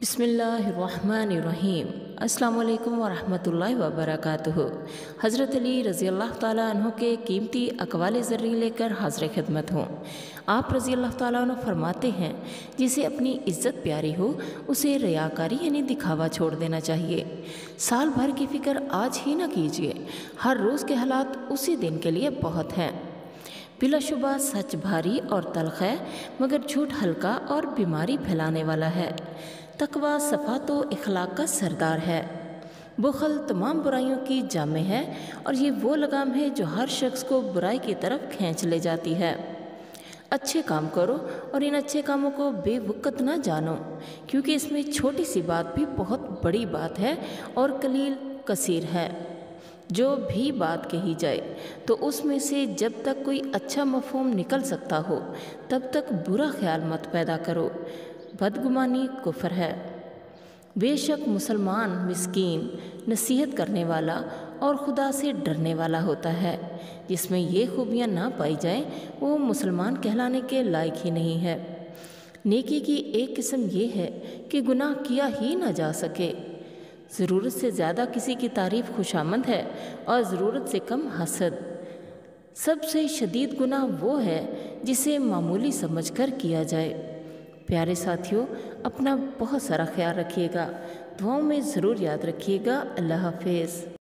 बिस्मिल्लाहिर्रहमानिर्रहीम। अस्सलाम वालेकुम वरहमतुल्लाहि वबरकातुहू। हज़रत अली रज़ी अल्लाह ताला अन्हु के कीमती अक़वाल ज़र्री लेकर हाज़िर खिदमत हूँ। आप रज़ी अल्लाह ताला अन्हु फरमाते हैं, जिसे अपनी इज़्ज़त प्यारी हो उसे रियाकारी यानी दिखावा छोड़ देना चाहिए। साल भर की फ़िक्र आज ही ना कीजिए, हर रोज़ के हालात उसी दिन के लिए बहुत हैं। बिलाशुबा सच भारी और तल्ख़ है, मगर झूठ हल्का और बीमारी फैलाने वाला है। तकवा सफ़ा तो इखलाक का सरदार है। बुखल तमाम बुराइयों की जामे है और ये वो लगाम है जो हर शख्स को बुराई की तरफ खींच ले जाती है। अच्छे काम करो और इन अच्छे कामों को बेवक़्त ना जानो, क्योंकि इसमें छोटी सी बात भी बहुत बड़ी बात है और कलील कसीर है। जो भी बात कही जाए तो उसमें से जब तक कोई अच्छा मफ़हूम निकल सकता हो तब तक बुरा ख्याल मत पैदा करो। बदगुमानी कुफ्र है। बेशक मुसलमान मिस्कीन, नसीहत करने वाला और खुदा से डरने वाला होता है। जिसमें ये खूबियाँ ना पाई जाएं वो मुसलमान कहलाने के लायक ही नहीं है। नेकी की एक किस्म ये है कि गुनाह किया ही ना जा सके। ज़रूरत से ज़्यादा किसी की तारीफ़ खुशामद है और ज़रूरत से कम हसद। सबसे शदीद गुनाह वो है जिसे मामूली समझकर किया जाए। प्यारे साथियों, अपना बहुत सारा ख्याल रखिएगा। दुआओं में ज़रूर याद रखिएगा। अल्लाह हाफ़िज़।